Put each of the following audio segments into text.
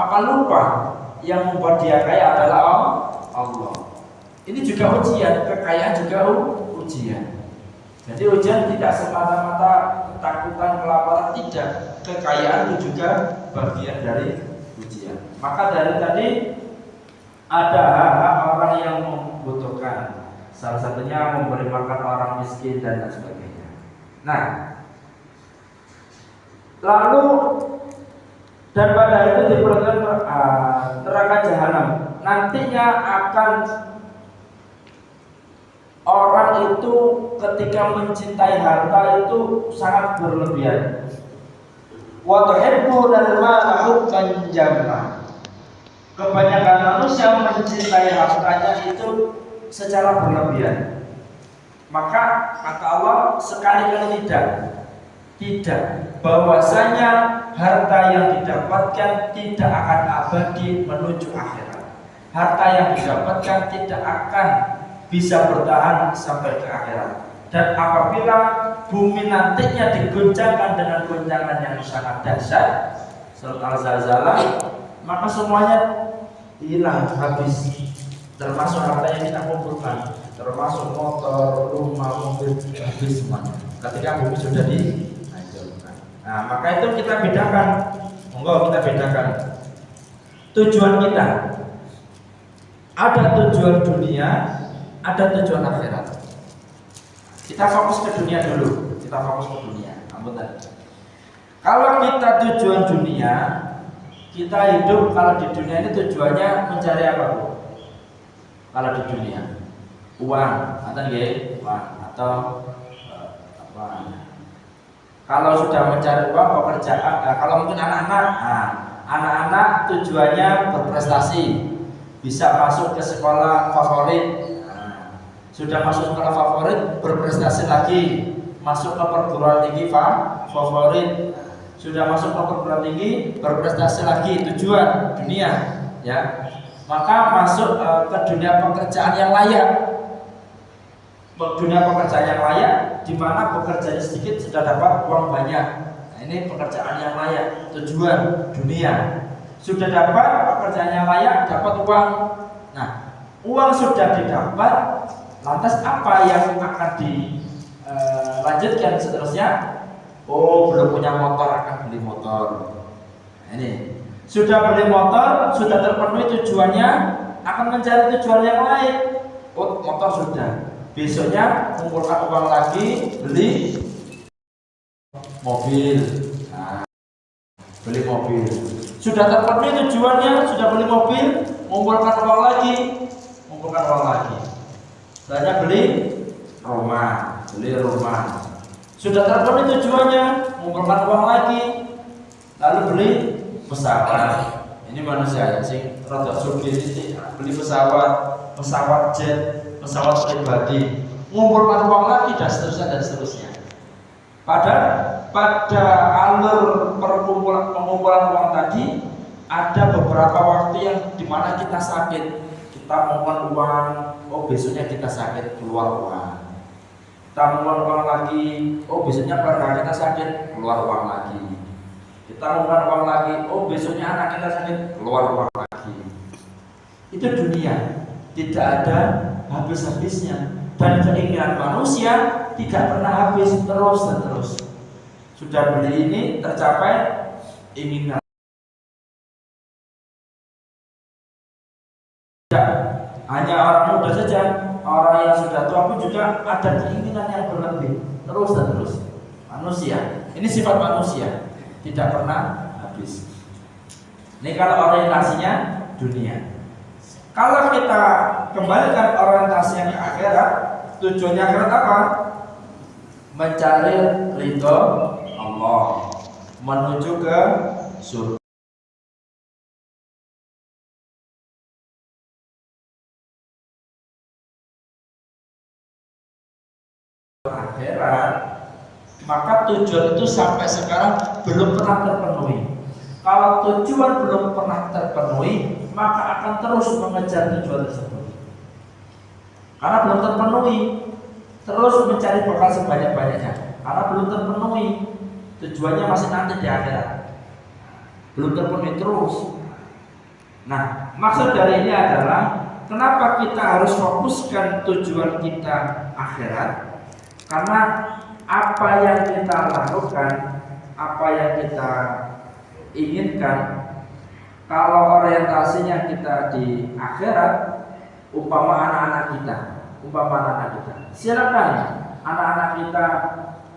maka lupa yang membuat dia kaya adalah Allah. Ini juga ujian, kekayaan juga ujian. Jadi ujian tidak semata-mata ketakutan, kelaparan, tidak. Kekayaan itu juga bagian dari ujian. Maka dari tadi ada hak-hak orang yang membutuhkan. Salah satunya memberi makan orang miskin dan lain sebagainya. Nah, lalu dan pada itu diperlukan neraka jahanam. Nantinya akan orang itu ketika mencintai harta itu sangat berlebihan. Wa tuhibbunal mala hubban jamma. Kebanyakan manusia mencintai hartanya itu secara berlebihan. Maka kata Allah sekali-kali tidak, bahwasanya harta yang didapatkan tidak akan abadi menuju akhirat. Harta yang didapatkan tidak akan bisa bertahan sampai ke akhirat. Dan apabila bumi nantinya digoncangkan dengan goncangan yang sangat dahsyat, serta zalzalah, maka semuanya hilang habis, termasuk harta yang kita kumpulkan, termasuk motor, rumah, mobil, habis semuanya ketika bumi sudah dihancurkan. Nah, maka itu kita bedakan, monggo kita bedakan tujuan kita. Ada tujuan dunia, ada tujuan akhirat. Kita fokus ke dunia dulu. Kalau kita tujuan dunia, kita hidup kalau di dunia ini tujuannya mencari apa, Bu? Kalau di dunia, uang, atau apa? Kalau sudah mencari uang, pekerjaan. Kalau mungkin anak-anak tujuannya berprestasi, bisa masuk ke sekolah favorit. Sudah masuk sekolah favorit, berprestasi lagi, masuk ke perguruan tinggi favorit. Sudah masuk ke perguruan tinggi, berprestasi lagi, tujuan dunia, ya. Maka masuk ke dunia pekerjaan yang layak. Dunia pekerjaan yang layak, di mana pekerjaannya sedikit sudah dapat uang banyak. Nah, ini pekerjaan yang layak, tujuan dunia. Sudah dapat pekerjaan yang layak, dapat uang. Nah, uang sudah didapat. Lantas apa yang akan dilanjutkan seterusnya? Oh, belum punya motor, akan beli motor. Nah, ini sudah beli motor, sudah terpenuhi tujuannya, akan mencari tujuan yang lain. Oh, motor sudah. Besoknya mengumpulkan uang lagi, beli mobil. Nah, beli mobil. Sudah terpenuhi tujuannya, sudah beli mobil, mengumpulkan uang lagi. Selanjutnya beli rumah. Sudah terpenuhi tujuannya, mengumpulkan uang lagi, lalu beli pesawat. Ini manusia sing rada sugih sithik, beli pesawat jet, pesawat pribadi, mengumpulkan uang lagi dan seterusnya. Pada alur pengumpulan uang tadi ada beberapa waktu yang dimana kita sakit. Kita mengumpulkan uang, oh besoknya kita sakit, keluar uang. Kita mengumpulkan uang lagi, oh besoknya keluarga kita sakit, keluar uang lagi. Kita mengumpulkan uang lagi, oh besoknya anak kita sakit, keluar uang lagi. Itu dunia, tidak ada habis-habisnya. Dan keinginan manusia tidak pernah habis, terus. Sudah beli ini, tercapai inginan. Hanya orang muda saja, orang yang sudah tua pun juga ada keinginan yang berlebih, terus. Manusia, ini sifat manusia, tidak pernah habis. Ini kalau orientasinya dunia. Kalau kita kembalikan orientasinya ke akhirat, tujuannya akhirat apa? Mencari ridho Allah, menuju ke surga. Akhirat, maka tujuan itu sampai sekarang belum pernah terpenuhi. Kalau tujuan belum pernah terpenuhi, maka akan terus mengejar tujuan tersebut. Karena belum terpenuhi, terus mencari bekal sebanyak-banyaknya. Karena belum terpenuhi, tujuannya masih nanti di akhirat. Belum terpenuhi terus. Nah, maksud dari ini adalah kenapa kita harus fokuskan tujuan kita akhirat? Karena apa yang kita lakukan, apa yang kita inginkan, kalau orientasinya kita di akhirat, umpama anak-anak kita, silakan anak-anak kita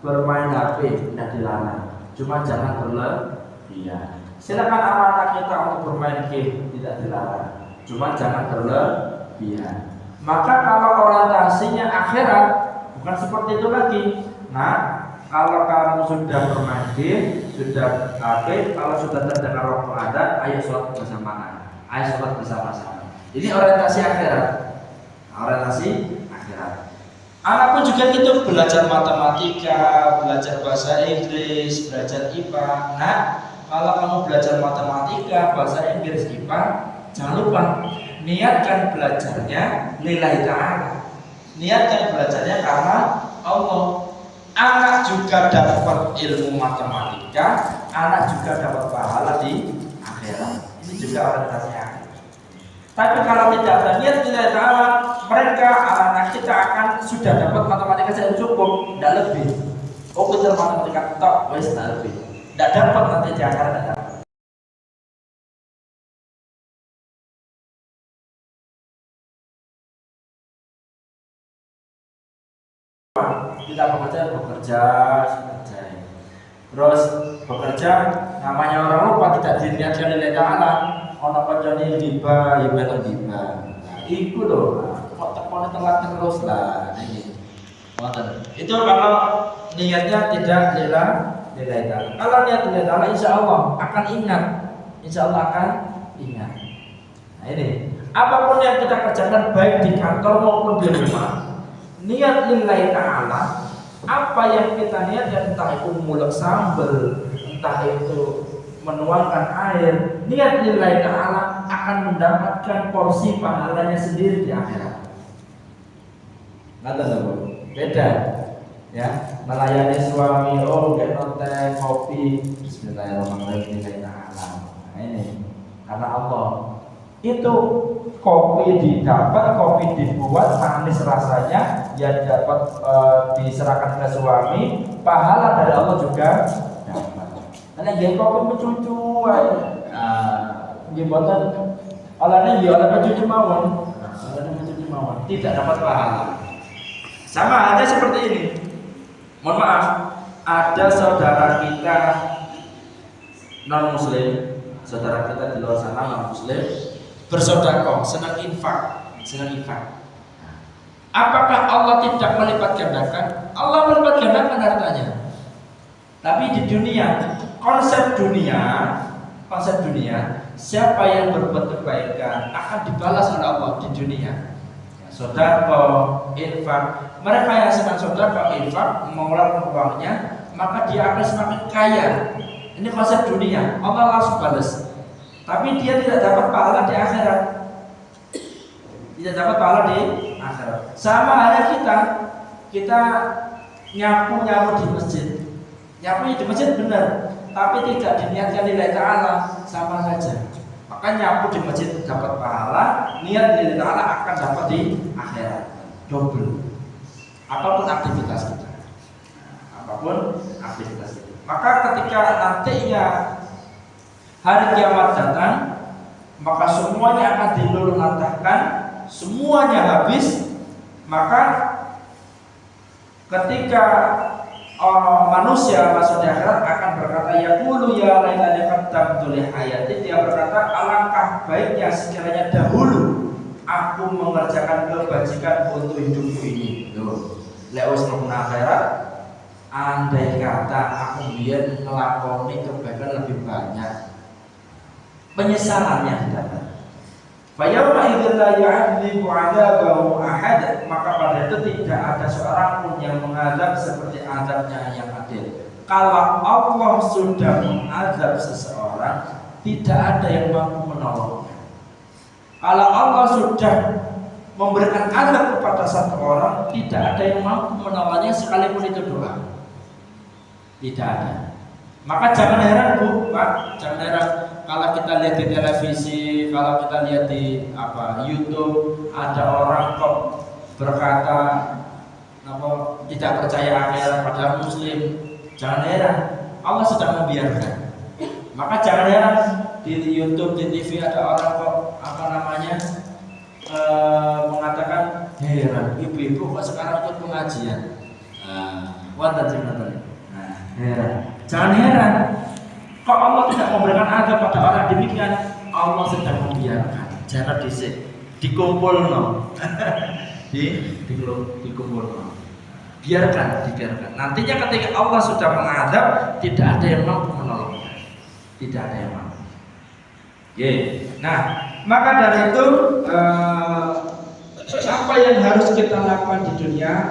bermain HP, tidak dilarang, cuma jangan berlebihan. Silakan anak-anak kita untuk bermain game, tidak dilarang, cuma jangan berlebihan. Maka kalau orientasinya akhirat, bukan seperti itu lagi. Nah, kalau kamu sudah bermain game, sudah HP, kalau sudah terdengar waktu adzan, ayo sholat bersama, ayo sholat bersama-sama. Ini orientasi akhirat. Orientasi akhirat. Anak pun juga gitu, belajar matematika, belajar bahasa Inggris, belajar IPA. Nah, kalau kamu belajar matematika, bahasa Inggris, IPA, jangan lupa niatkan belajarnya lillahi ta'ala. Niatkan belajarnya karena Allah. Anak juga dapat ilmu matematika, anak juga dapat pahala di akhirat. Ini juga orientasinya. Tapi kalau tidak ada niat lillahi ta'ala, mereka anak-anak kita akan sudah dapat matematika saja cukup, tidak lebih. Oh, betul matematika tok, wes tidak lebih. Tidak dapat nanti di akhirat, tidak dapat. Kita bekerja, terus bekerja, namanya orang lupa tidak diniatkan lillahi ta'ala. Ono kancane riba, ya beto riba. Nah, iku lho, kok tekone telat terus lah ini. Wonten. Itu kalau niatnya tidak lillahi ta'ala. Kalau niat lillahi ta'ala insyaallah akan ingat. Insyaallah akan ingat. Nah, ini apapun yang kita kerjakan baik di kantor maupun di rumah, niat lillahi ta'ala, apa yang kita niatkan, entah itu mulek sambel, entah itu menuangkan air, niat lillahi ta'ala akan mendapatkan porsi pahalanya sendiri di akhirat. Nggak tahu, beda ya, melayani suami, oh kayak teh kopi, bismillahirrahmanirrahim lillahi ta'ala. Nah ini karena Allah. Itu kopi didapat, kopi dibuat manis rasanya, yang dapat diserahkan ke suami, pahala dari Allah juga dapat. Karena dia kopi mencucu, gimana? Olehnya dia oleh mencuci mawon, tidak dapat pahala. Sama halnya seperti ini. Mohon maaf, ada saudara kita non muslim, saudara kita di luar sana non muslim, bersedekah, senang infak. Apakah Allah tidak melipat gandakan? Allah melipat gandakan hartanya. Tapi di dunia, konsep dunia, siapa yang berbuat kebaikan akan dibalas oleh Allah di dunia. Sedekah, infak, mereka yang senang sedekah, infak, mengeluarkan uangnya, maka dia akan semakin kaya. Ini konsep dunia, Allah langsung balas. Tapi dia tidak dapat pahala di akhirat. Sama halnya kita nyapu di masjid. Nyapu di masjid benar, tapi tidak diniatkan lillahi ta'ala, sama saja. Maka nyapu di masjid dapat pahala, niat lillahi ta'ala akan dapat di akhirat. Double. Apapun aktivitas kita. Maka ketika nantinya hari kiamat datang, maka semuanya akan diluluhlantahkan, semuanya habis. Maka ketika manusia masuk di akhirat akan berkata, yaqulu ya laitani qaddamtu li hayati, dia berkata, alangkah baiknya sekiranya dahulu aku mengerjakan kebajikan untuk hidupku ini. Loh, lek wis mlebu akhirat, andai kata aku biyen nglakoni kebaikan lebih banyak, penyesalannya datang. Fayauma idzal la yu'adzibu 'adzabahu ahad, maka pada itu tidak ada seorang pun yang mengadab seperti azabnya yang adil. Kalau Allah sudah mengazab seseorang, tidak ada yang mampu menolongnya. Kalau Allah sudah memberikan azab kepada satu orang, tidak ada yang mampu menolongnya sekalipun itu doa. Tidak ada. Maka jangan heran Bu, Pak, jangan heran kalau kita lihat di televisi, kalau kita lihat di YouTube, ada orang kok berkata tidak percaya akhirat padahal Muslim. Jangan heran, Allah sedang membiarkan. Maka jangan heran di YouTube, di TV ada orang kok mengatakan heran, ibu-ibu kok sekarang ikut pengajian. Heran. Jangan heran, kok Allah tidak memberikan azab pada orang demikian. Allah sedang membiarkan. Jangan dikumpul dikumpul. Biarkan. Nantinya ketika Allah sudah mengadab, tidak ada yang mampu menolong. Tidak ada yang mampu. Nah, maka dari itu apa yang harus kita lakukan di dunia?